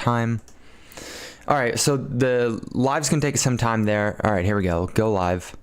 time. All right, so the lives can take some time there. All right, here we go. Go live.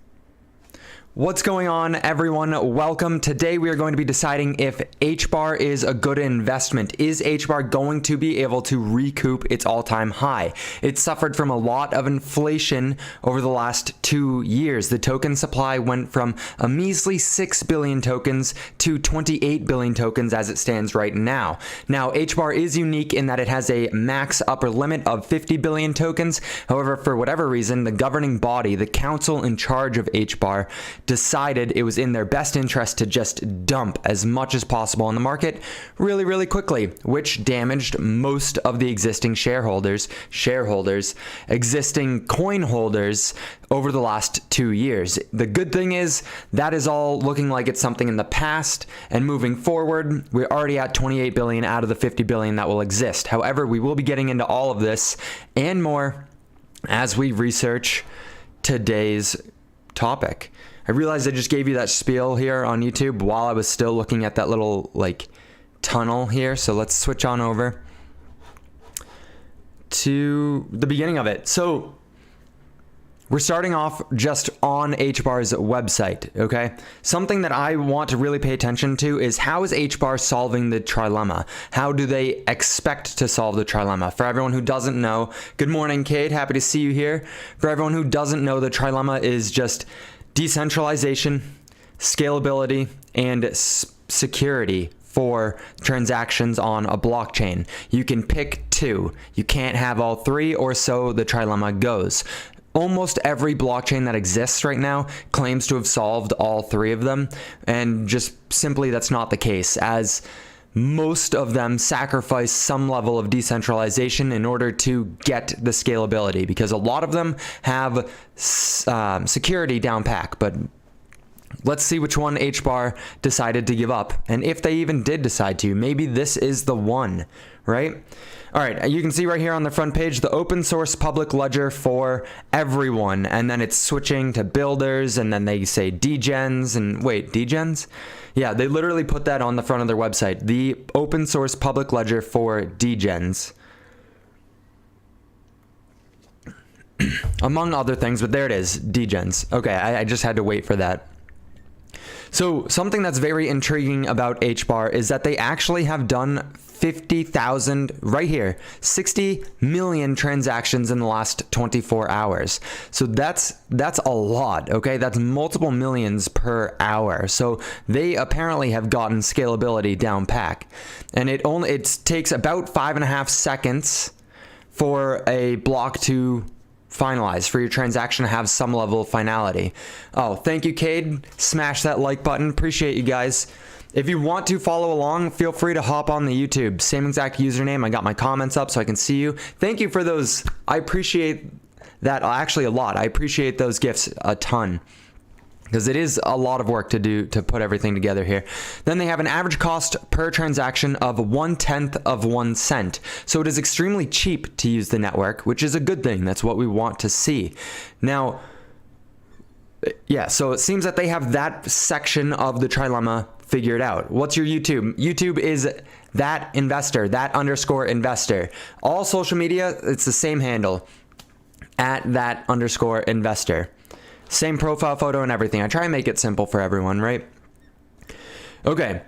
What's going on, everyone? Welcome. Today we are going to be deciding if HBAR is a good investment. Is HBAR going to be able to recoup its all-time high? It suffered from a lot of inflation over the last 2 years. The token supply went from a measly 6 billion tokens to 28 billion tokens as it stands right now. Now, HBAR is unique in that it has a max upper limit of 50 billion tokens. However, for whatever reason, the governing body, the council in charge of HBAR, decided it was in their best interest to just dump as much as possible on the market really quickly, which damaged most of the existing shareholders, existing coin holders over the last 2 years. The good thing is that is all looking like it's something in the past, and moving forward, we're already at 28 billion out of the 50 billion that will exist. However, we will be getting into all of this and more as we research today's topic. I realized I just gave you that spiel here on YouTube while I was still looking at that little tunnel here. So let's switch on over to the beginning of it. So we're starting off just on HBAR's website, okay? Something that I want to really pay attention to is how is HBAR solving the trilemma? How do they expect to solve the trilemma? For everyone who doesn't know, good morning, Kate. Happy to see you here. For everyone who doesn't know, the trilemma is just decentralization, scalability, and security for transactions on a blockchain. You can pick two. You can't have all three, or so the trilemma goes. Almost every blockchain that exists right now claims to have solved all three of them, and just simply that's not the case, as most of them sacrifice some level of decentralization in order to get the scalability, because a lot of them have security down pat. But let's see which one HBAR decided to give up, and if they even did decide to. Maybe this is the one, right? All right, you can see right here on the front page, the open source public ledger for everyone, and then it's switching to builders, and then they say degens, and wait, degens? Yeah, they literally put that on the front of their website, the open source public ledger for degens. Among other things, but there it is, degens. Okay, I just had to wait for that. So something that's very intriguing about HBAR is that they actually have done 50,000, right here, 60 million transactions in the last 24 hours. So that's a lot, okay? That's multiple millions per hour. So they apparently have gotten scalability down pat. And it takes about 5.5 seconds for a block to finalize, for your transaction to have some level of finality. Oh, thank you, Cade. Smash that like button. Appreciate you guys. If you want to follow along, feel free to hop on the YouTube. Same exact username. I got my comments up so I can see you. Thank you for those. I appreciate that actually a lot. I appreciate those gifts a ton, because it is a lot of work to do to put everything together here. Then they have an average cost per transaction of 1/10 of 1 cent. So it is extremely cheap to use the network, which is a good thing. That's what we want to see. Now, yeah, so it seems that they have that section of the trilemma figured out. What's your YouTube? YouTube is that investor, that underscore investor. All social media, it's the same handle, at that underscore investor. Same profile photo and everything. I try and make it simple for everyone, right? Okay.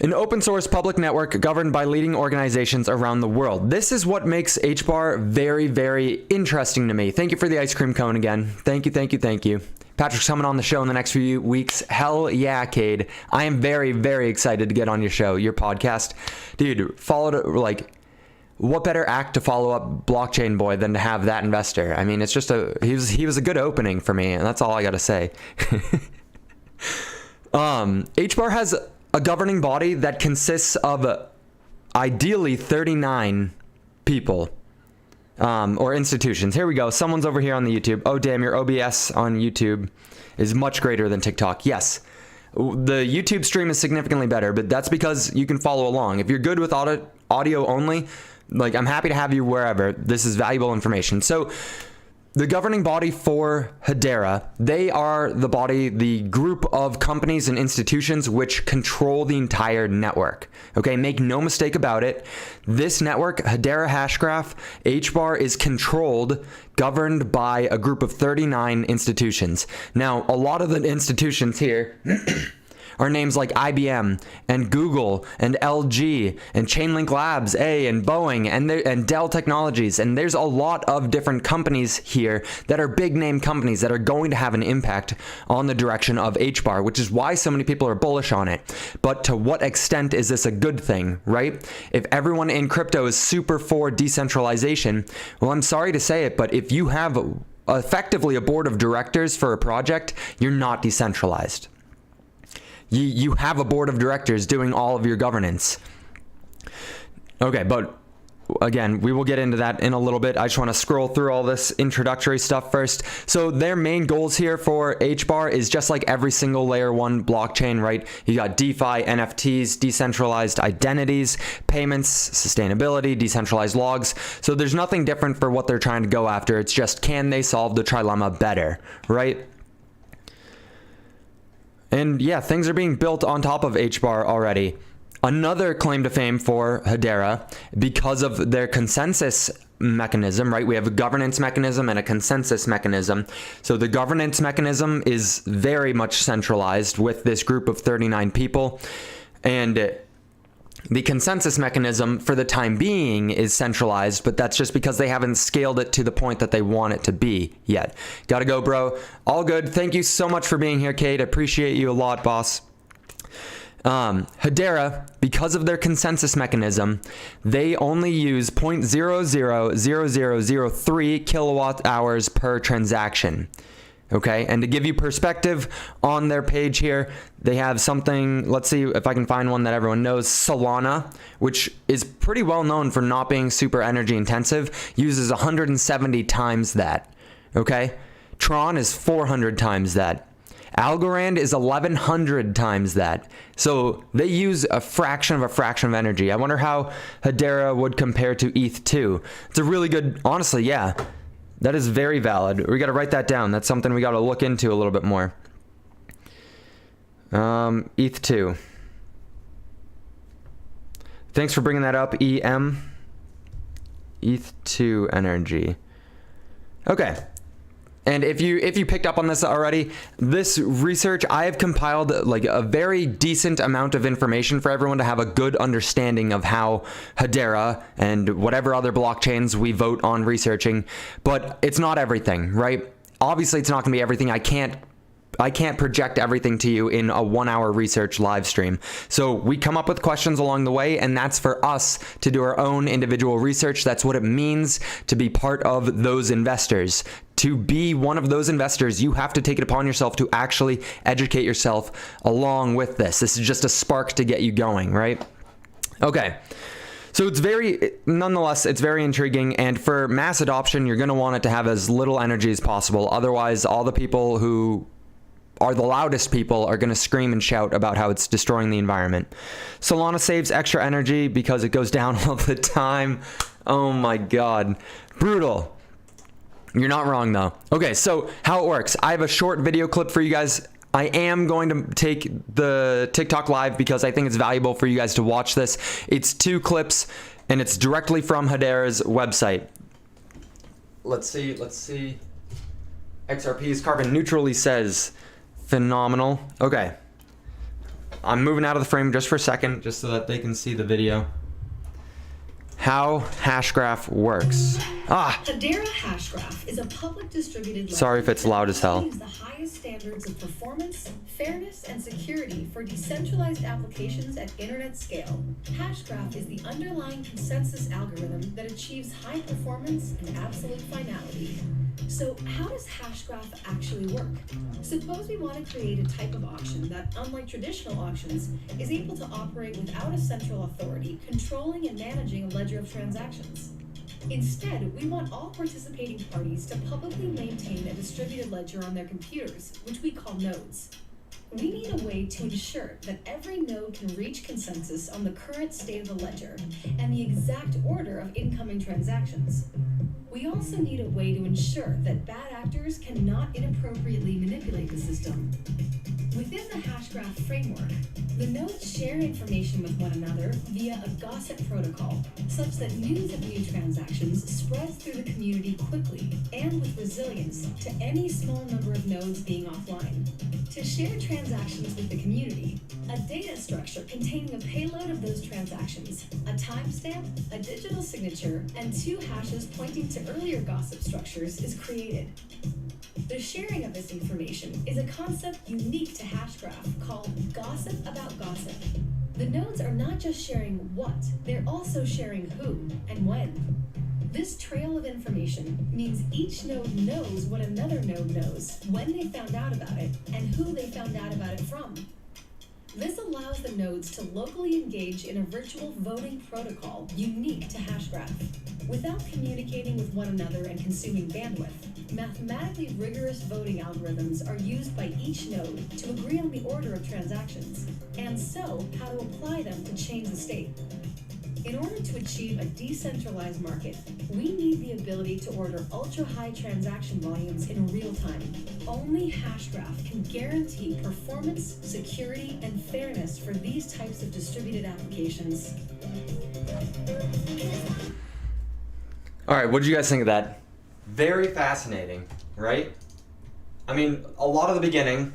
An open source public network governed by leading organizations around the world. This is what makes HBAR very interesting to me. Thank you for the ice cream cone again. Thank you. Patrick's coming on the show in the next few weeks. Hell yeah, Cade. I am very excited to get on your show, your podcast. Dude, what better act to follow up Blockchain Boy than to have that investor? I mean, it's just he was a good opening for me, and that's all I gotta say. HBAR has a governing body that consists of ideally 39 people. Or institutions. Here we go. Someone's over here on the YouTube. Oh, damn, your OBS on YouTube is much greater than TikTok. Yes, the YouTube stream is significantly better, but that's because you can follow along. If you're good with audio only, I'm happy to have you wherever. This is valuable information. So the governing body for Hedera, they are the group of companies and institutions which control the entire network. Okay, make no mistake about it. This network, Hedera Hashgraph, HBAR, is governed by a group of 39 institutions. Now, a lot of the institutions here are names like IBM and Google and LG and Chainlink Labs, and Boeing and Dell Technologies. And there's a lot of different companies here that are big name companies that are going to have an impact on the direction of HBAR, which is why so many people are bullish on it. But to what extent is this a good thing, right? If everyone in crypto is super for decentralization, well, I'm sorry to say it, but if you have effectively a board of directors for a project, you're not decentralized. You have a board of directors doing all of your governance. Okay, but again, we will get into that in a little bit. I just want to scroll through all this introductory stuff first. So their main goals here for HBAR is just like every single layer 1 blockchain, right? You got DeFi, NFTs, decentralized identities, payments, sustainability, decentralized logs. So there's nothing different for what they're trying to go after. It's just, can they solve the trilemma better, right? And yeah, things are being built on top of HBAR already. Another claim to fame for Hedera, because of their consensus mechanism, right? We have a governance mechanism and a consensus mechanism. So the governance mechanism is very much centralized with this group of 39 people. And the consensus mechanism for the time being is centralized, but that's just because they haven't scaled it to the point that they want it to be yet. Gotta go, bro. All good. Thank you so much for being here, Kate. Appreciate you a lot, boss. Hedera, because of their consensus mechanism, they only use 0.000003 kilowatt hours per transaction. Okay, and to give you perspective on their page here, they have something, let's see if I can find one that everyone knows, Solana, which is pretty well known for not being super energy intensive, uses 170 times that. Okay, Tron is 400 times that. Algorand is 1100 times that. So they use a fraction of energy. I wonder how Hedera would compare to ETH2. It's a really good, honestly, yeah. That is very valid. We got to write that down. That's something we got to look into a little bit more. ETH2. Thanks for bringing that up, EM. ETH2 energy. Okay. And if you picked up on this already, this research, I have compiled like a very decent amount of information for everyone to have a good understanding of how Hedera and whatever other blockchains we vote on researching, but it's not everything, right? Obviously, it's not going to be everything. I can't project everything to you in a 1-hour research live stream. So we come up with questions along the way, and that's for us to do our own individual research. That's what it means to be part of those investors. To be one of those investors, you have to take it upon yourself to actually educate yourself along with this. This is just a spark to get you going, right? Okay. So nonetheless, it's very intriguing, and for mass adoption, you're going to want it to have as little energy as possible. Otherwise, all the people who are the loudest people are going to scream and shout about how it's destroying the environment. Solana saves extra energy because it goes down all the time. Oh my God. Brutal. You're not wrong though. Okay, so how it works. I have a short video clip for you guys. I am going to take the TikTok live because I think it's valuable for you guys to watch this. It's 2 clips and it's directly from Hedera's website. Let's see. XRP's carbon neutrally says phenomenal. Okay. I'm moving out of the frame just for a second, just so that they can see the video. How Hashgraph works. Hedera Hashgraph is a public distributed ledger. Sorry if it's loud as hell. The highest standards of performance, fairness, and security for decentralized applications at internet scale. Hashgraph is the underlying consensus algorithm that achieves high performance and absolute finality. So how does Hashgraph actually work? Suppose we want to create a type of auction that, unlike traditional auctions, is able to operate without a central authority controlling and managing a ledger of transactions. Instead, we want all participating parties to publicly maintain a distributed ledger on their computers, which we call nodes. We need a way to ensure that every node can reach consensus on the current state of the ledger and the exact order of incoming transactions. We also need a way to ensure that bad actors cannot inappropriately manipulate the system. Within the Hashgraph framework, the nodes share information with one another via a gossip protocol, such that news of new transactions spreads through the community quickly and with resilience to any small number of nodes being offline. To share transactions with the community, a data structure containing a payload of those transactions, a timestamp, a digital signature, and 2 hashes pointing to earlier gossip structures is created. The sharing of this information is a concept unique to Hashgraph called gossip about gossip. The nodes are not just sharing what, they're also sharing who and when. This trail of information means each node knows what another node knows, when they found out about it, and who they found out about it from. This allows the nodes to locally engage in a virtual voting protocol unique to Hashgraph. Without communicating with one another and consuming bandwidth, mathematically rigorous voting algorithms are used by each node to agree on the order of transactions, and so how to apply them to change the state. In order to achieve a decentralized market, we need the ability to order ultra-high transaction volumes in real time. Only Hashgraph can guarantee performance, security, and fairness for these types of distributed applications. All right, what did you guys think of that? Very fascinating, right? I mean, a lot of the beginning,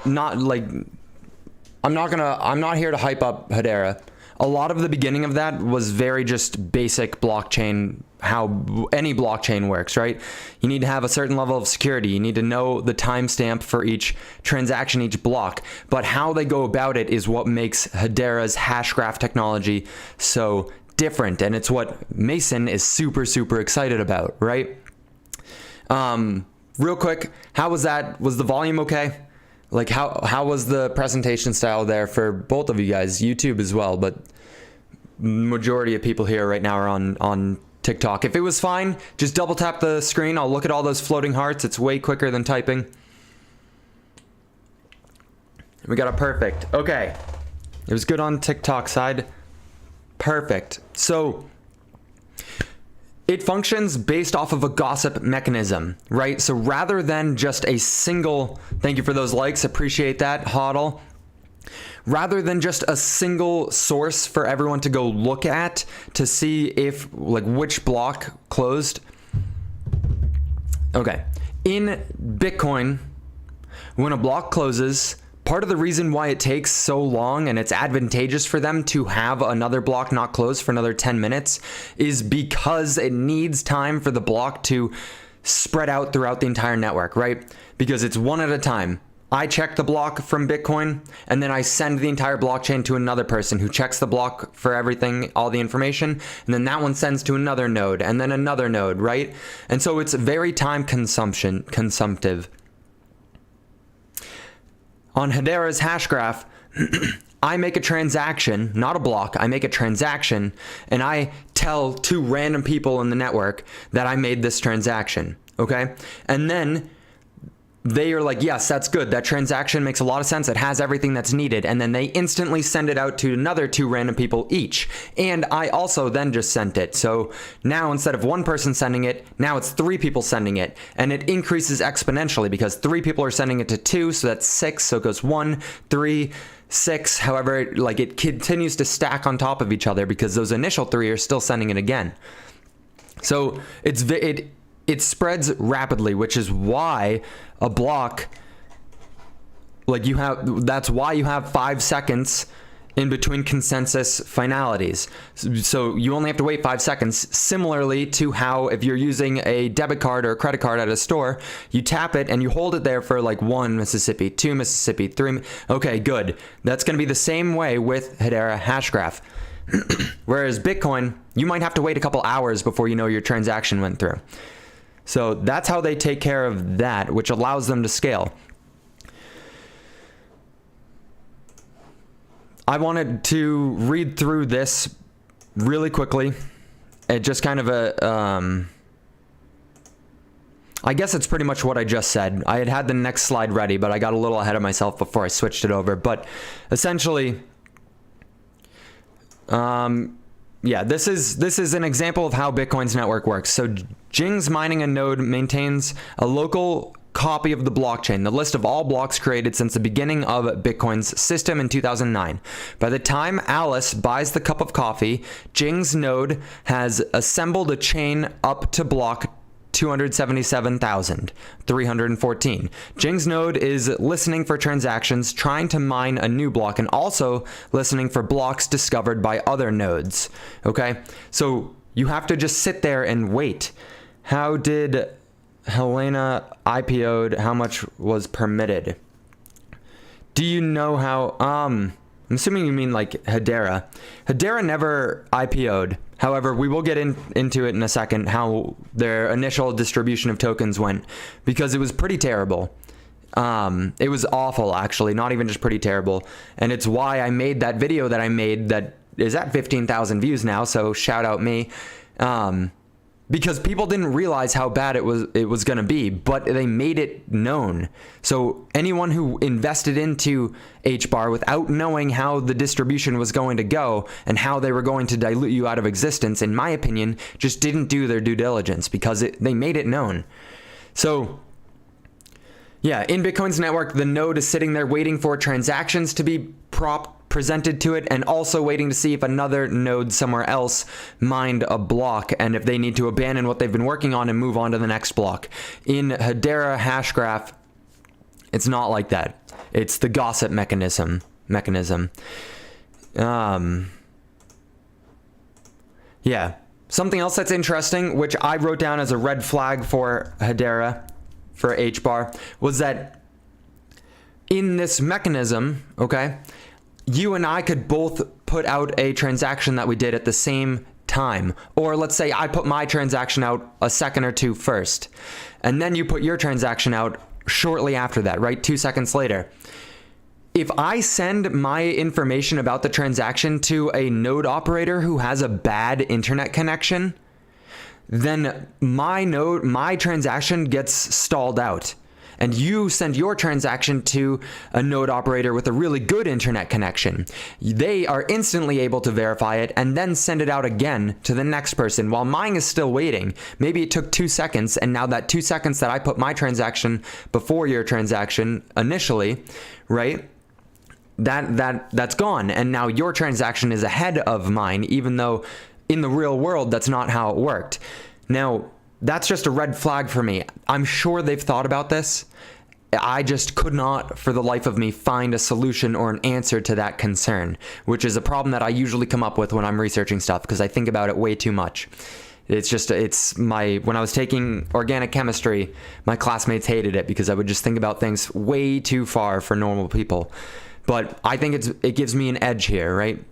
I'm not here to hype up Hedera. A lot of the beginning of that was very just basic blockchain, how any blockchain works, right? You need to have a certain level of security. You need to know the timestamp for each transaction, each block. But how they go about it is what makes Hedera's Hashgraph technology so different. And it's what Mason is super, super excited about, right? Real quick, how was that? Was the volume okay? Like how was the presentation style there for both of you guys? YouTube as well, but majority of people here right now are on TikTok. If it was fine, just double tap the screen. I'll look at all those floating hearts. It's way quicker than typing. We got a perfect. Okay. It was good on TikTok side. Perfect. So it functions based off of a gossip mechanism, right? So rather than just a single, thank you for those likes, appreciate that, Hodl. Rather than just a single source for everyone to go look at to see if, like, which block closed. Okay. In Bitcoin, when a block closes, part of the reason why it takes so long and it's advantageous for them to have another block not close for another 10 minutes is because it needs time for the block to spread out throughout the entire network, right? Because it's one at a time. I check the block from Bitcoin, and then I send the entire blockchain to another person who checks the block for everything, all the information, and then that one sends to another node, and then another node, right? And so it's very time consumptive. On Hedera's Hashgraph, I make a transaction, not a block, I make a transaction, and I tell 2 random people in the network that I made this transaction, okay? And then they are like, yes, that's good. That transaction makes a lot of sense. It has everything that's needed. And then they instantly send it out to another 2 random people each. And I also then just sent it. So now instead of 1 person sending it, now it's 3 people sending it. And it increases exponentially because 3 people are sending it to 2. So that's 6. So it goes 1, 3, 6. However, like it continues to stack on top of each other because those initial 3 are still sending it again. So it spreads rapidly, which is why a block, that's why you have 5 seconds in between consensus finalities. So you only have to wait 5 seconds. Similarly to how if you're using a debit card or a credit card at a store, you tap it and you hold it there for like 1 Mississippi, 2 Mississippi, 3. Okay, good. That's going to be the same way with Hedera Hashgraph. Whereas Bitcoin, you might have to wait a couple hours before you know your transaction went through. So that's how they take care of that, which allows them to scale. I wanted to read through this really quickly. It just kind of I guess it's pretty much what I just said. I had the next slide ready, but I got a little ahead of myself before I switched it over. But essentially, yeah, this is an example of how Bitcoin's network works. So Jing's mining a node maintains a local copy of the blockchain, the list of all blocks created since the beginning of Bitcoin's system in 2009. By the time Alice buys the cup of coffee, Jing's node has assembled a chain up to block 277,314. Jing's node is listening for transactions, trying to mine a new block, and also listening for blocks discovered by other nodes. Okay, so you have to just sit there and wait. How did Helena IPO'd? How much was permitted? Do you know how? I'm assuming you mean like Hedera. Hedera never IPO'd. However, we will get into it in a second, how their initial distribution of tokens went, because it was pretty terrible. It was awful, actually, not even just pretty terrible. And it's why I made that video that I made that is at 15,000 views now, so shout out me. Because people didn't realize how bad it was going to be, but they made it known. So anyone who invested into HBAR without knowing how the distribution was going to go and how they were going to dilute you out of existence, in my opinion, just didn't do their due diligence, because they made it known. So yeah, in Bitcoin's network, the node is sitting there waiting for transactions to be presented to it, and also waiting to see if another node somewhere else mined a block, and if they need to abandon what they've been working on and move on to the next block. In Hedera Hashgraph, it's not like that. It's the gossip mechanism. Yeah. Something else that's interesting, which I wrote down as a red flag for Hedera, for HBAR, was that in this mechanism, okay, you and I could both put out a transaction that we did at the same time. Or let's say I put my transaction out a second or two first, and then you put your transaction out shortly after that, right? 2 seconds later. If I send my information about the transaction to a node operator who has a bad internet connection, then my transaction gets stalled out. And you send your transaction to a node operator with a really good internet connection. They are instantly able to verify it and then send it out again to the next person while mine is still waiting. Maybe it took 2 seconds, and now that 2 seconds that I put my transaction before your transaction initially, right? That's gone, and now your transaction is ahead of mine, even though in the real world that's not how it worked. Now, that's just a red flag for me. I'm sure they've thought about this. I just could not, for the life of me, find a solution or an answer to that concern, which is a problem that I usually come up with when I'm researching stuff, because I think about it way too much. When I was taking organic chemistry, my classmates hated it because I would just think about things way too far for normal people. But I think it gives me an edge here, right?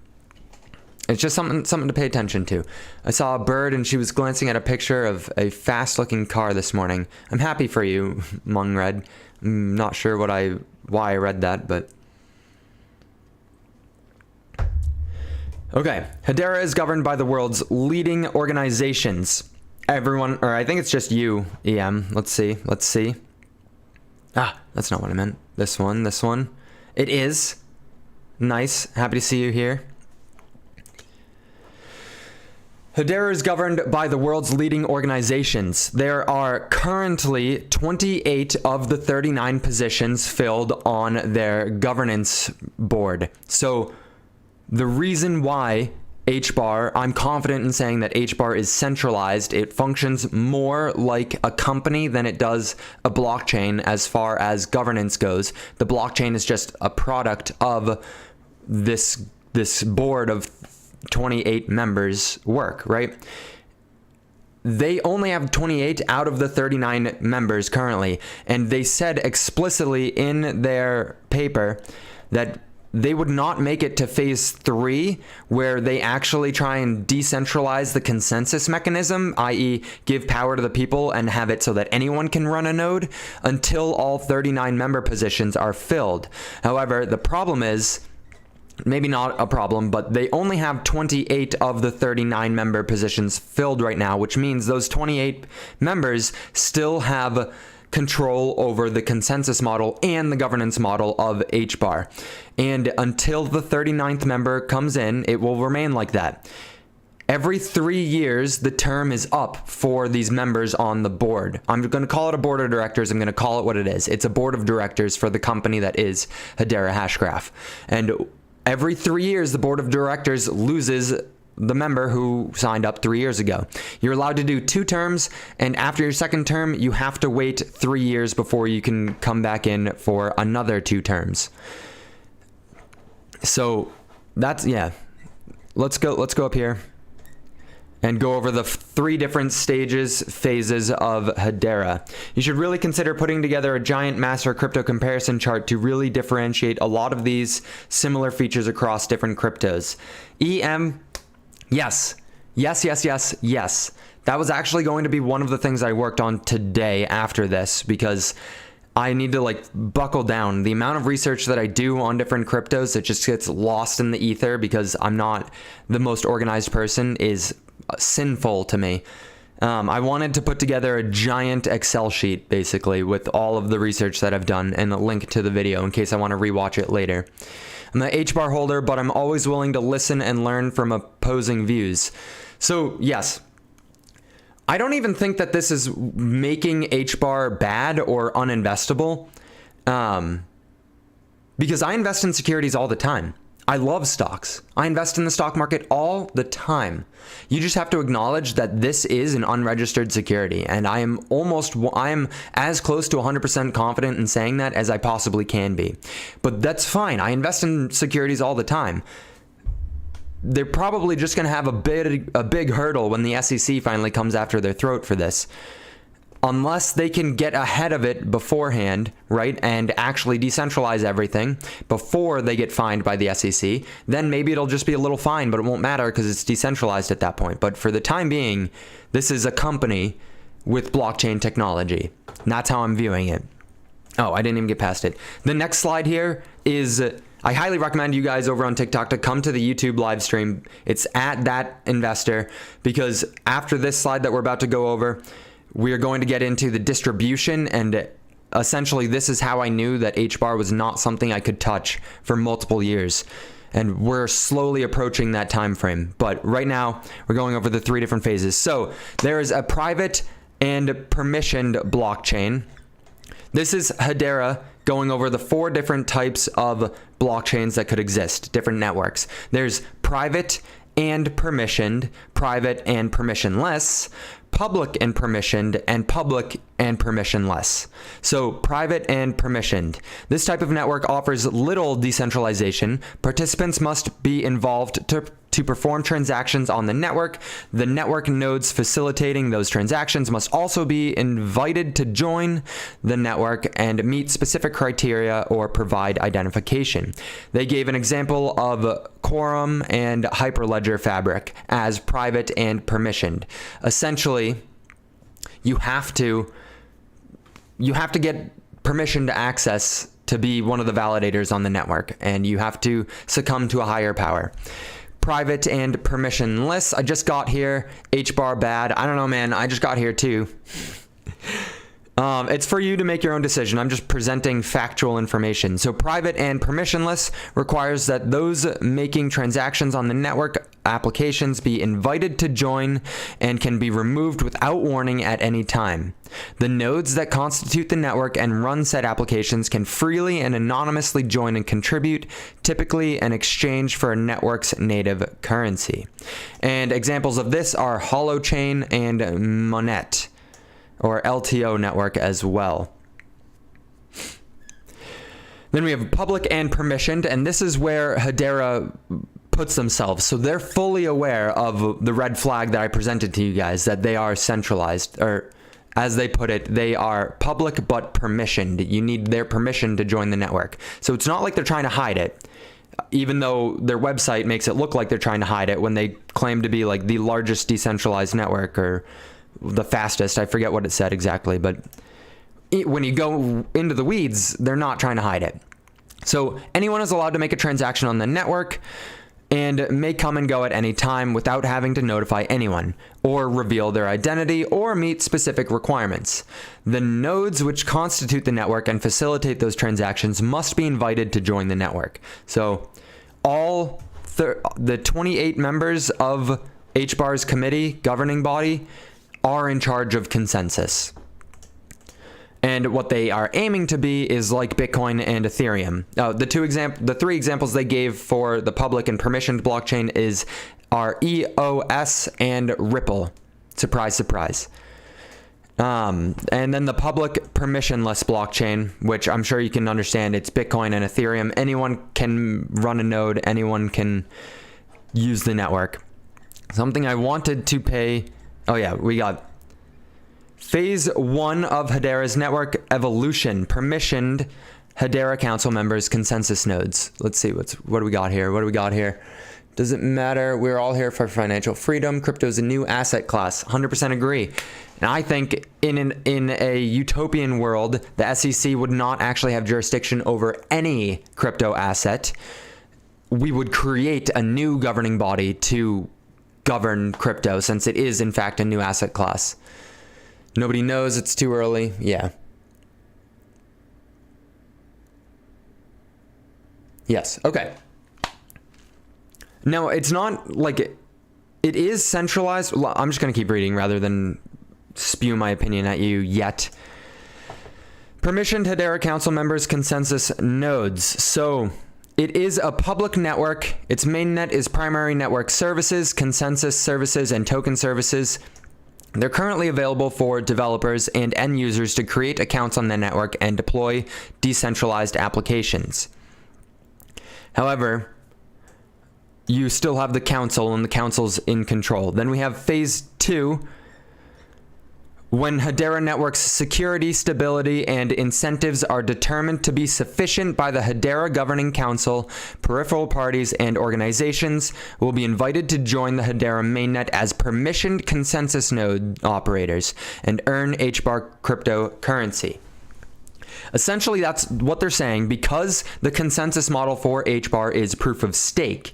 It's just something to pay attention to. I saw a bird and she was glancing at a picture of a fast-looking car this morning. I'm happy for you, Mungred. I'm not sure why I read that, but... Okay, Hedera is governed by the world's leading organizations. Everyone, or I think it's just you, EM. Let's see. Ah, that's not what I meant. This one. It is. Nice. Happy to see you here. Hedera is governed by the world's leading organizations. There are currently 28 of the 39 positions filled on their governance board. So the reason why HBAR, I'm confident in saying that HBAR is centralized. It functions more like a company than it does a blockchain as far as governance goes. The blockchain is just a product of this board of 28 members work, right? They only have 28 out of the 39 members currently, and they said explicitly in their paper that they would not make it to phase 3, where they actually try and decentralize the consensus mechanism, i.e. give power to the people and have it so that anyone can run a node, until all 39 member positions are filled. However, the problem is, maybe not a problem, but they only have 28 of the 39 member positions filled right now, which means those 28 members still have control over the consensus model and the governance model of HBAR. And until the 39th member comes in, it will remain like that. Every 3 years, the term is up for these members on the board. I'm going to call it a board of directors. I'm going to call it what it is. It's a board of directors for the company that is Hedera Hashgraph. And every 3 years, the board of directors loses the member who signed up 3 years ago. You're allowed to do 2 terms, and after your second term, you have to wait 3 years before you can come back in for another 2 terms. So that's, yeah. Let's go up here and go over the 3 different phases of Hedera. You should really consider putting together a giant master crypto comparison chart to really differentiate a lot of these similar features across different cryptos. EM, yes. Yes. That was actually going to be one of the things I worked on today after this, because I need to like buckle down. The amount of research that I do on different cryptos, it just gets lost in the ether because I'm not the most organized person, is sinful to me. I wanted to put together a giant Excel sheet basically with all of the research that I've done and a link to the video in case I want to rewatch it later. I'm an HBAR holder, but I'm always willing to listen and learn from opposing views. So yes, I don't even think that this is making HBAR bad or uninvestable, because I invest in securities all the time. I love stocks. I invest in the stock market all the time. You just have to acknowledge that this is an unregistered security, and I am as close to 100% confident in saying that as I possibly can be. But that's fine. I invest in securities all the time. They're probably just going to have a big hurdle when the SEC finally comes after their throat for this. Unless they can get ahead of it beforehand, right, and actually decentralize everything before they get fined by the SEC, then maybe it'll just be a little fine, but it won't matter because it's decentralized at that point. But for the time being, this is a company with blockchain technology. And that's how I'm viewing it. Oh, I didn't even get past it. The next slide here is... I highly recommend you guys over on TikTok to come to the YouTube live stream. It's at that investor, because after this slide that we're about to go over, we are going to get into the distribution, and essentially this is how I knew that HBAR was not something I could touch for multiple years. And we're slowly approaching that time frame. But right now, we're going over the 3 different phases. So there is a private and permissioned blockchain. This is Hedera going over the 4 different types of blockchains that could exist, different networks. There's private and permissioned, private and permissionless, public and permissioned, and public and permissionless. So private and permissioned. This type of network offers little decentralization. Participants must be involved to perform transactions on the network. The network nodes facilitating those transactions must also be invited to join the network and meet specific criteria or provide identification. They gave an example of Quorum and Hyperledger Fabric as private and permissioned. Essentially, you have to get permission to access to be one of the validators on the network, and you have to succumb to a higher power. Private and permissionless. I just got here. HBAR bad. I don't know, man. I just got here too. It's for you to make your own decision. I'm just presenting factual information. So private and permissionless requires that those making transactions on the network applications be invited to join and can be removed without warning at any time. The nodes that constitute the network and run said applications can freely and anonymously join and contribute, typically in exchange for a network's native currency. And examples of this are Holochain and Monet, or LTO network as well. Then we have public and permissioned, and this is where Hedera puts themselves. So they're fully aware of the red flag that I presented to you guys, that they are centralized, or as they put it, they are public but permissioned. You need their permission to join the network. So it's not like they're trying to hide it, even though their website makes it look like they're trying to hide it when they claim to be like the largest decentralized network, or the fastest. I forget what it said exactly, but when you go into the weeds, they're not trying to hide it. So anyone is allowed to make a transaction on the network and may come and go at any time without having to notify anyone or reveal their identity or meet specific requirements. The nodes which constitute the network and facilitate those transactions must be invited to join the network. So all the 28 members of HBAR's committee, governing body, are in charge of consensus. And what they are aiming to be is like Bitcoin and Ethereum. The three examples they gave for the public and permissioned blockchain are EOS and Ripple. Surprise, surprise. And then the public permissionless blockchain, which I'm sure you can understand, it's Bitcoin and Ethereum. Anyone can run a node, anyone can use the network. Something I wanted to pay. Oh yeah, we got phase 1 of Hedera's network evolution, permissioned Hedera council members, consensus nodes. Let's see, what do we got here? What do we got here? Doesn't matter. We're all here for financial freedom. Crypto is a new asset class. 100% agree. And I think in a utopian world, the SEC would not actually have jurisdiction over any crypto asset. We would create a new governing body to govern crypto, since it is in fact a new asset class. Nobody knows, it's too early. Yeah. Yes. Okay. No, it's not like it is centralized. I'm just going to keep reading rather than spew my opinion at you yet. Permissioned Hedera council members, consensus nodes. So it is a public network. Its mainnet is primary network services, consensus services, and token services. They're currently available for developers and end users to create accounts on the network and deploy decentralized applications. However, you still have the council, and the council's in control. Then we have phase 2, when Hedera Network's security, stability, and incentives are determined to be sufficient by the Hedera Governing Council, peripheral parties and organizations will be invited to join the Hedera mainnet as permissioned consensus node operators and earn HBAR cryptocurrency. Essentially, that's what they're saying, because the consensus model for HBAR is proof of stake.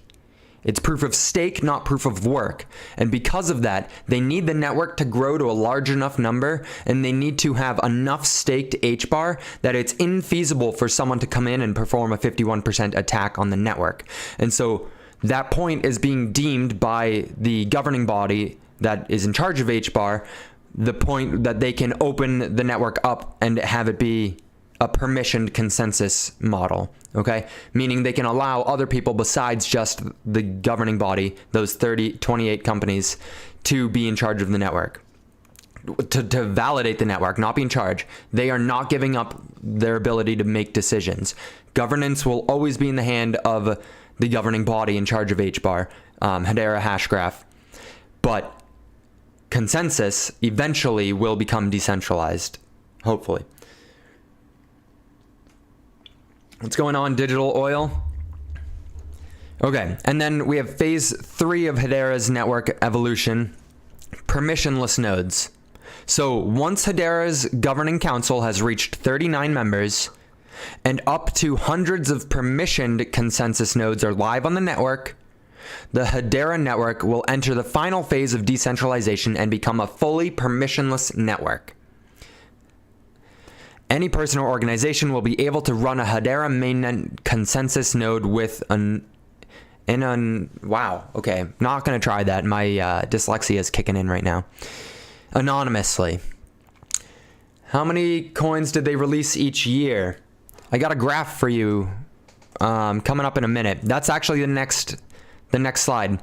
It's proof of stake, not proof of work. And because of that, they need the network to grow to a large enough number, and they need to have enough staked HBAR that it's infeasible for someone to come in and perform a 51% attack on the network. And so that point is being deemed by the governing body that is in charge of HBAR, the point that they can open the network up and have it be a permissioned consensus model, okay? Meaning they can allow other people besides just the governing body, those 28 companies, to be in charge of the network. To validate the network, not be in charge. They are not giving up their ability to make decisions. Governance will always be in the hand of the governing body in charge of HBAR, Hedera Hashgraph. But consensus eventually will become decentralized, hopefully. What's going on, Digital Oil? Okay, and then we have phase 3 of Hedera's network evolution, permissionless nodes. So once Hedera's governing council has reached 39 members and up to hundreds of permissioned consensus nodes are live on the network, the Hedera network will enter the final phase of decentralization and become a fully permissionless network. Any person or organization will be able to run a Hedera mainnet consensus node with wow, okay, not going to try that. My dyslexia is kicking in right now. Anonymously. How many coins did they release each year? I got a graph for you coming up in a minute. That's actually the next slide,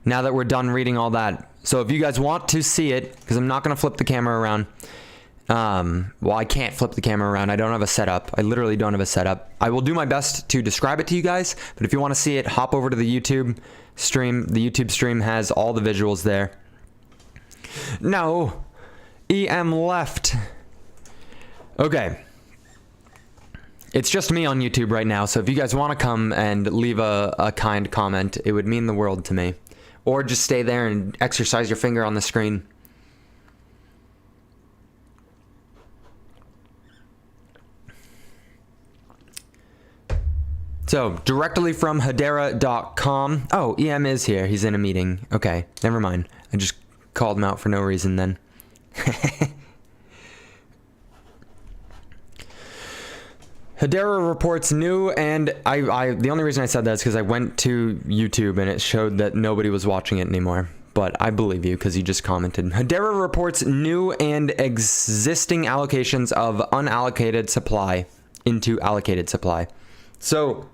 now that we're done reading all that. So if you guys want to see it, because I'm not going to flip the camera around. Well, I can't flip the camera around. I don't have a setup. I literally don't have a setup. I will do my best to describe it to you guys, but if you want to see it, hop over to the YouTube stream. The YouTube stream has all the visuals there. No, EM left. Okay. It's just me on YouTube right now, so if you guys want to come and leave a kind comment, it would mean the world to me. Or just stay there and exercise your finger on the screen. So, directly from Hedera.com. Oh, EM is here. He's in a meeting. Okay, never mind. I just called him out for no reason then. Hedera reports new, and I the only reason I said that is because I went to YouTube and it showed that nobody was watching it anymore. but I believe you because you just commented. Hedera reports new and existing allocations of unallocated supply into allocated supply. So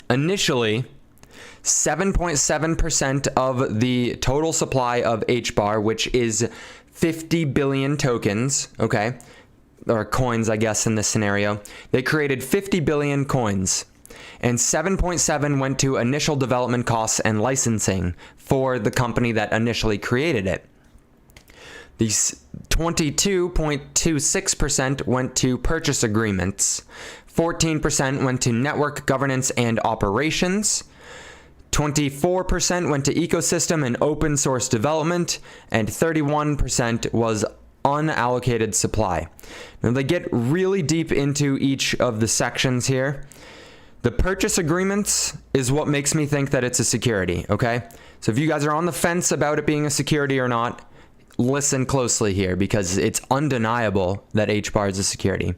initially, 7.7% of the total supply of HBAR, which is 50 billion tokens, okay, or coins, I guess, in this scenario, they created 50 billion coins, and 7.7 went to initial development costs and licensing for the company that initially created it. These 22.26% went to purchase agreements, 14% went to network governance and operations, 24% went to ecosystem and open source development, and 31% was unallocated supply. Now they get really deep into each of the sections here. The purchase agreements is what makes me think that it's a security, okay? So if you guys are on the fence about it being a security or not, listen closely here because it's undeniable that HBAR is a security.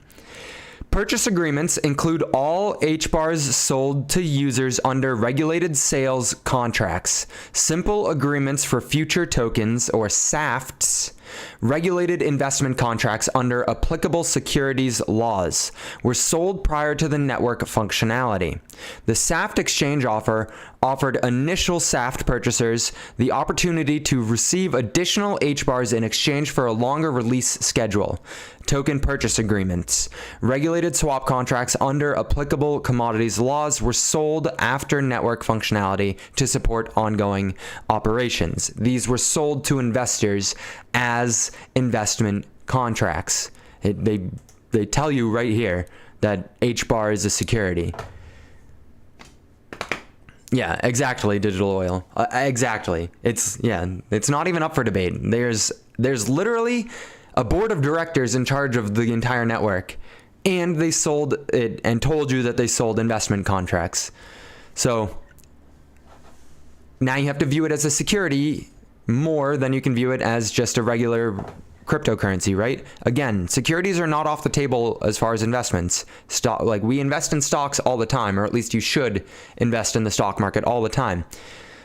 Purchase agreements include all HBARs sold to users under regulated sales contracts, simple agreements for future tokens, or SAFTs, regulated investment contracts under applicable securities laws, were sold prior to the network functionality. The SAFT exchange offer offered initial SAFT purchasers the opportunity to receive additional HBARs in exchange for a longer release schedule. Token purchase agreements. Regulated swap contracts under applicable commodities laws were sold after network functionality to support ongoing operations. These were sold to investors as investment contracts. They tell you right here that HBAR is a security. Yeah, exactly, Digital Oil. Exactly. It's not even up for debate. There's literally a board of directors in charge of the entire network, and they sold it and told you that they sold investment contracts. So now you have to view it as a security more than you can view it as just a regular cryptocurrency, right? Again, securities are not off the table as far as investments. Like we invest in stocks all the time, or at least you should invest in the stock market all the time.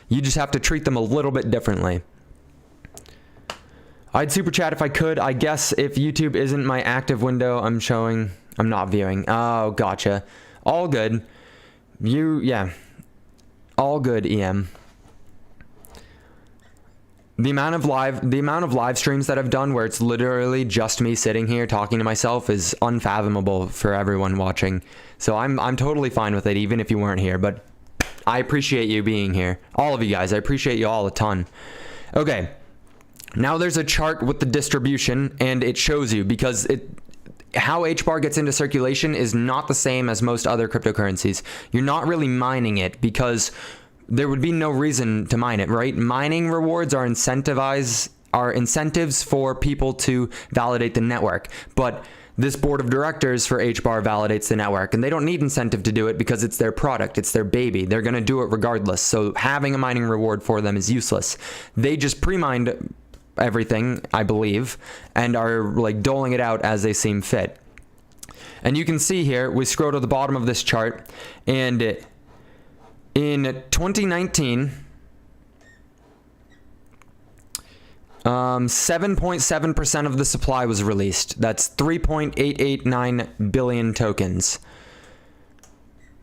You just have to treat them a little bit differently. I'd super chat if I could. I guess if YouTube isn't my active window, I'm not viewing. Oh, gotcha. All good. All good, EM. The amount of live streams that I've done where it's literally just me sitting here talking to myself is unfathomable for everyone watching. So I'm totally fine with it, even if you weren't here. But I appreciate you being here. All of you guys, I appreciate you all a ton. Okay. Now there's a chart with the distribution, and it shows you because how HBAR gets into circulation is not the same as most other cryptocurrencies. You're not really mining it because there would be no reason to mine it, right? Mining rewards are incentives for people to validate the network. But this board of directors for HBAR validates the network, and they don't need incentive to do it because it's their product, it's their baby. They're going to do it regardless. So having a mining reward for them is useless. They just pre-mined everything, I believe, and are like doling it out as they seem fit. And you can see here, we scroll to the bottom of this chart, and in 2019, 7.7% of the supply was released. That's 3.889 billion tokens.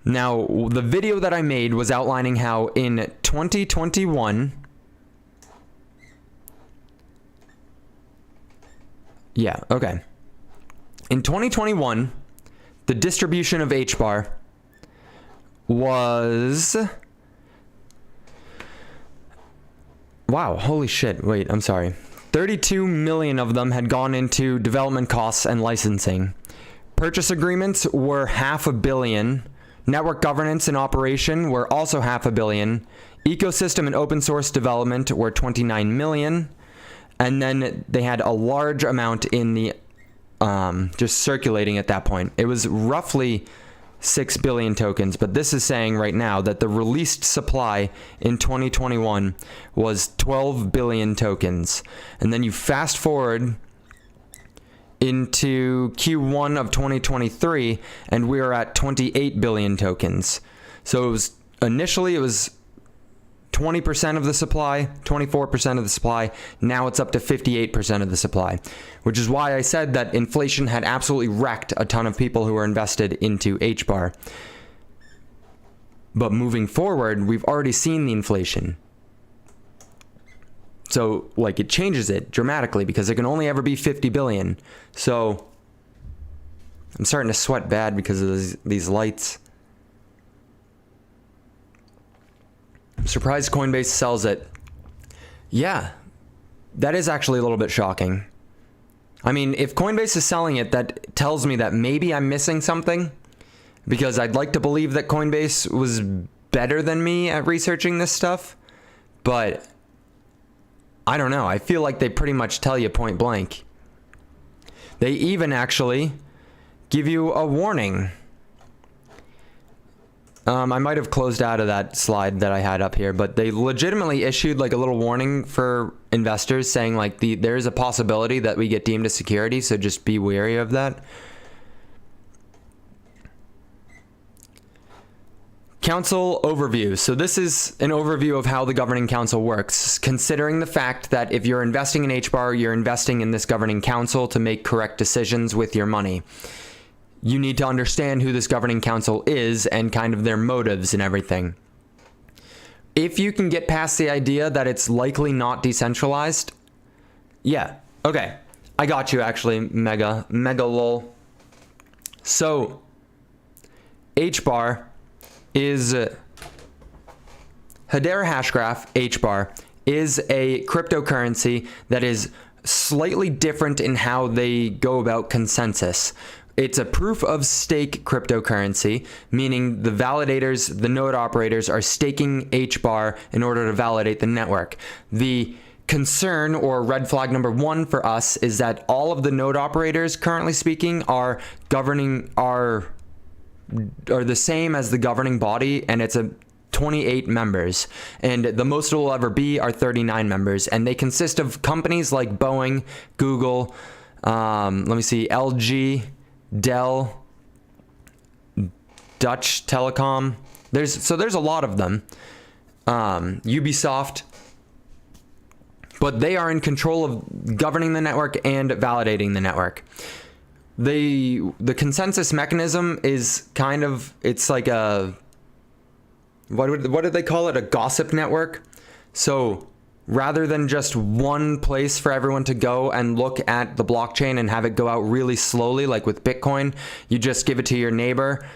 Now, the video that I made was outlining how in 2021, in 2021, the distribution of HBAR was... Wow, holy shit. Wait, I'm sorry. 32 million of them had gone into development costs and licensing. Purchase agreements were $500 million. Network governance and operation were also $500 million. Ecosystem and open source development were 29 million. And then they had a large amount in the just circulating at that point. It was roughly 6 billion tokens, but this is saying right now that the released supply in 2021 was 12 billion tokens. And then you fast forward into Q1 of 2023 and we are at 28 billion tokens. So it was initially it was 20% of the supply, 24% of the supply. Now it's up to 58% of the supply, which is why I said that inflation had absolutely wrecked a ton of people who were invested into HBAR. But moving forward, we've already seen the inflation. So like it changes it dramatically because it can only ever be 50 billion. So I'm starting to sweat bad because of these lights. I'm surprised Coinbase sells it. Yeah, that is actually a little bit shocking. I mean, if Coinbase is selling it, that tells me that maybe I'm missing something, because I'd like to believe that Coinbase was better than me at researching this stuff, but I don't know. I feel like they pretty much tell you point blank. They even actually give you a warning. I might have closed out of that slide that I had up here, but they legitimately issued like a little warning for investors saying like there is a possibility that we get deemed a security, so just be wary of that. Council overview. So this is an overview of how the governing council works, considering the fact that if you're investing in HBAR, you're investing in this governing council to make correct decisions with your money. You need to understand who this governing council is and kind of their motives and everything. If you can get past the idea that it's likely not decentralized, yeah, okay, I got you actually, mega lol. So, HBAR is Hedera Hashgraph, HBAR, is a cryptocurrency that is slightly different in how they go about consensus. It's a proof of stake cryptocurrency, meaning the validators, the node operators, are staking HBAR in order to validate the network. The concern, or red flag number one for us, is that all of the node operators, currently speaking, are the same as the governing body, and it's a 28 members, and the most it will ever be are 39 members, and they consist of companies like Boeing, Google, LG, Dell, Dutch Telecom. There's a lot of them. Ubisoft, but they are in control of governing the network and validating the network. The consensus mechanism is kind of, it's like a, what did they call it? A gossip network. So rather than just one place for everyone to go and look at the blockchain and have it go out really slowly, like with Bitcoin, you just give it to your neighbor.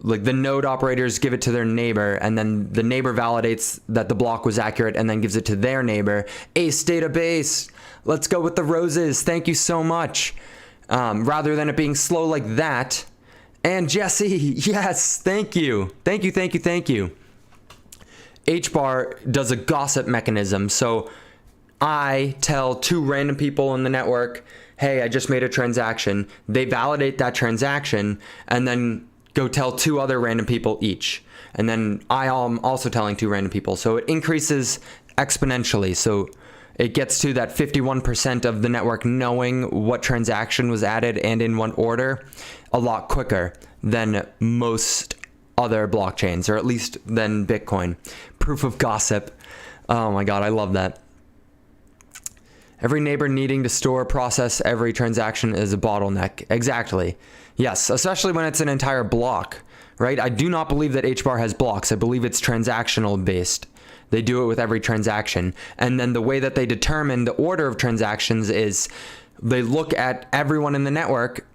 Like the node operators give it to their neighbor, and then the neighbor validates that the block was accurate and then gives it to their neighbor. Ace database, let's go with the roses. Thank you so much. Rather than it being slow like that. And Jesse, yes, thank you. Thank you. HBAR does a gossip mechanism. So I tell two random people in the network, hey, I just made a transaction. They validate that transaction and then go tell two other random people each. And then I am also telling two random people. So it increases exponentially. So it gets to that 51% of the network knowing what transaction was added and in what order a lot quicker than most other blockchains, or at least than Bitcoin. Proof of gossip. Oh my God, I love that. Every neighbor needing to store, process every transaction is a bottleneck. Exactly. Yes, especially when it's an entire block, right? I do not believe that HBAR has blocks. I believe it's transactional based. They do it with every transaction. And then the way that they determine the order of transactions is they look at everyone in the network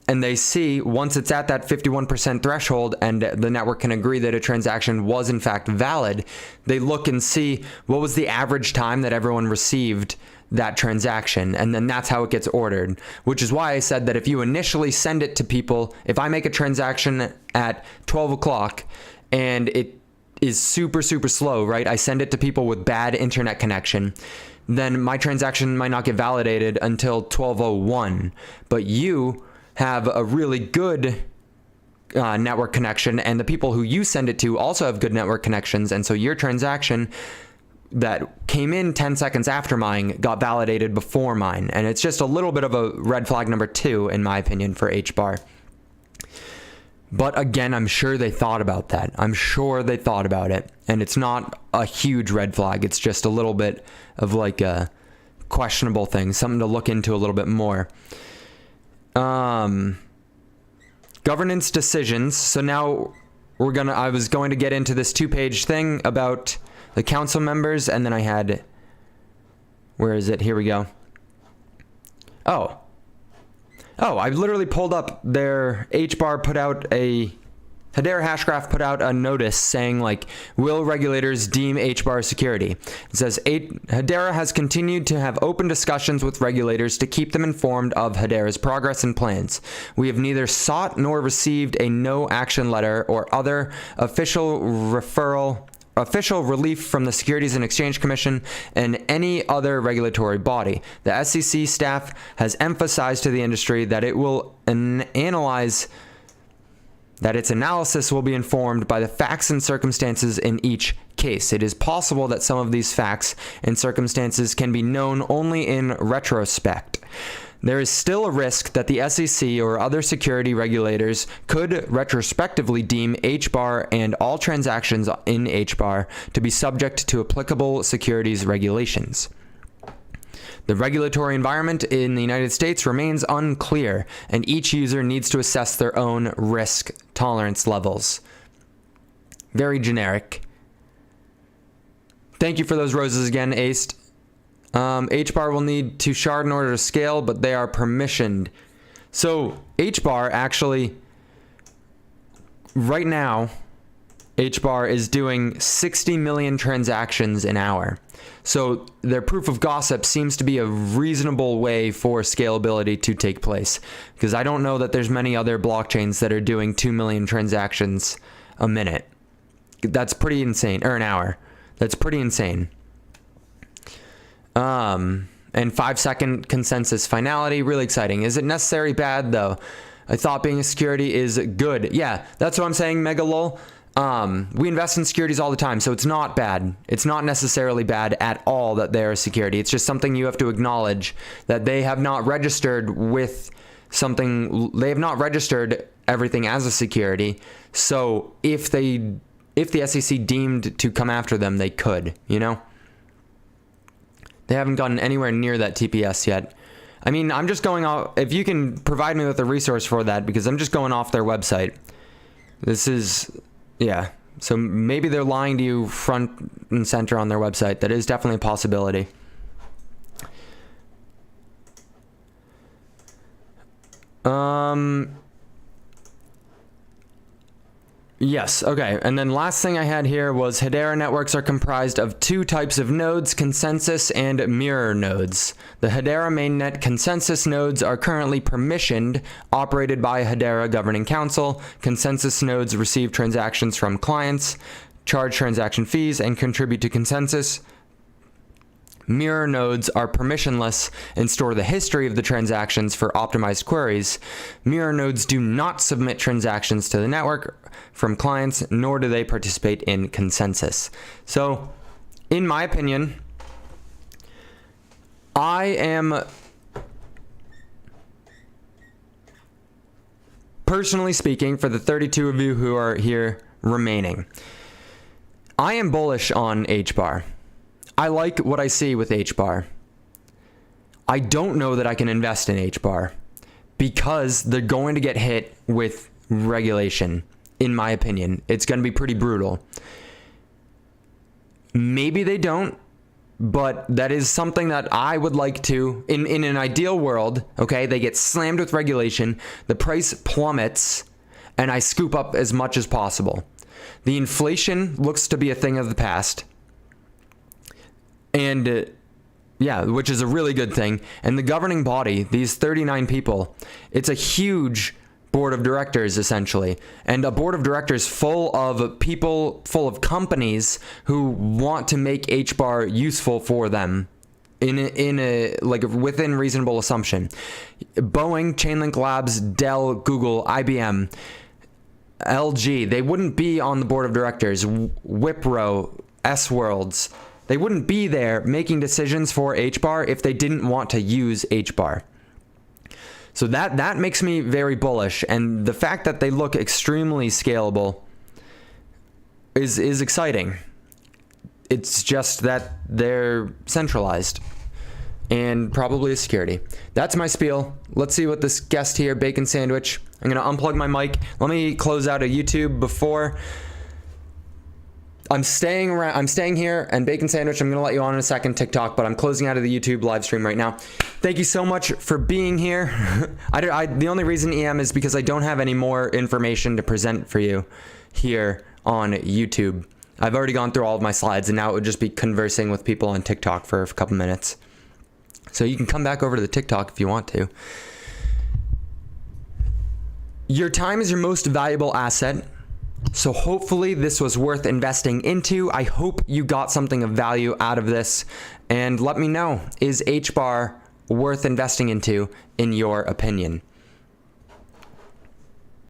and they see once it's at that 51% threshold and the network can agree that a transaction was in fact valid, they look and see what was the average time that everyone received that transaction, and then that's how it gets ordered, which is why I said that if you initially send it to people, if I make a transaction at 12 o'clock and it is super slow, right? I send it to people with bad internet connection, then my transaction might not get validated until 12:01. But you have a really good network connection, and the people who you send it to also have good network connections, and so your transaction that came in 10 seconds after mine got validated before mine. And it's just a little bit of a red flag number 2, in my opinion, for HBAR. But again, I'm sure they thought about that. I'm sure they thought about it. And it's not a huge red flag. It's just a little bit of like a questionable thing, something to look into a little bit more. Governance decisions. So now I was going to get into this 2-page thing about the council members, and then I had, where is it? Here we go. Oh, I literally pulled up their HBAR Hedera Hashgraph put out a notice saying, like, will regulators deem HBAR security? It says, Hedera has continued to have open discussions with regulators to keep them informed of Hedera's progress and plans. We have neither sought nor received a no action letter or other official relief from the Securities and Exchange Commission and any other regulatory body. The SEC staff has emphasized to the industry that it will analyze that its analysis will be informed by the facts and circumstances in each case. It is possible that some of these facts and circumstances can be known only in retrospect. There is still a risk that the SEC or other security regulators could retrospectively deem HBAR and all transactions in HBAR to be subject to applicable securities regulations. The regulatory environment in the United States remains unclear, and each user needs to assess their own risk tolerance levels. Very generic. Thank you for those roses again, Aced. HBAR will need to shard in order to scale, but they are permissioned. So HBAR actually, right now, HBAR is doing 60 million transactions an hour. So their proof of gossip seems to be a reasonable way for scalability to take place, because I don't know that there's many other blockchains that are doing 2 million transactions a minute. That's pretty insane, or an hour. That's pretty insane. And 5-second consensus finality, really exciting. Is it necessary bad though? I thought being a security is good. Yeah, that's what I'm saying, Megalol. We invest in securities all the time, so it's not bad. It's not necessarily bad at all that they're a security. It's just something you have to acknowledge, that they have not registered with something. They have not registered everything as a security. So if the SEC deemed to come after them, they could, you know? They haven't gotten anywhere near that TPS yet. I mean, I'm just going off, if you can provide me with a resource for that, because I'm just going off their website. This is, yeah. So maybe they're lying to you front and center on their website. That is definitely a possibility. Yes, okay. And then last thing I had here was Hedera networks are comprised of 2 types of nodes, consensus and mirror nodes. The Hedera mainnet consensus nodes are currently permissioned, operated by a Hedera governing council. Consensus nodes receive transactions from clients, charge transaction fees, and contribute to consensus. Mirror nodes are permissionless and store the history of the transactions for optimized queries. Mirror nodes do not submit transactions to the network from clients, nor do they participate in consensus. So, in my opinion, I am, personally speaking, for the 32 of you who are here remaining, I am bullish on HBAR. I like what I see with HBAR. I don't know that I can invest in HBAR because they're going to get hit with regulation, in my opinion. It's going to be pretty brutal. Maybe they don't, but that is something that I would like to, in an ideal world, okay, they get slammed with regulation, the price plummets, and I scoop up as much as possible. The inflation looks to be a thing of the past. And yeah, which is a really good thing. And the governing body, these 39 people, it's a huge board of directors essentially, and a board of directors full of people, full of companies who want to make HBAR useful for them in a like within reasonable assumption. Boeing, Chainlink Labs, Dell, Google, IBM, LG, they wouldn't be on the board of directors. Wipro, S-Worlds, they wouldn't be there making decisions for HBAR if they didn't want to use HBAR. So that makes me very bullish, and the fact that they look extremely scalable is exciting. It's just that they're centralized and probably a security. That's my spiel. Let's see what this guest here, Bacon Sandwich. I'm gonna unplug my mic. Let me close out of YouTube before. I'm staying here, and Bacon Sandwich, I'm gonna let you on in a second, TikTok, but I'm closing out of the YouTube live stream right now. Thank you so much for being here. The only reason EM is because I don't have any more information to present for you here on YouTube. I've already gone through all of my slides, and now it would just be conversing with people on TikTok for a couple minutes. So you can come back over to the TikTok if you want to. Your time is your most valuable asset. So hopefully this was worth investing into. I hope you got something of value out of this. And let me know, is HBAR worth investing into in your opinion?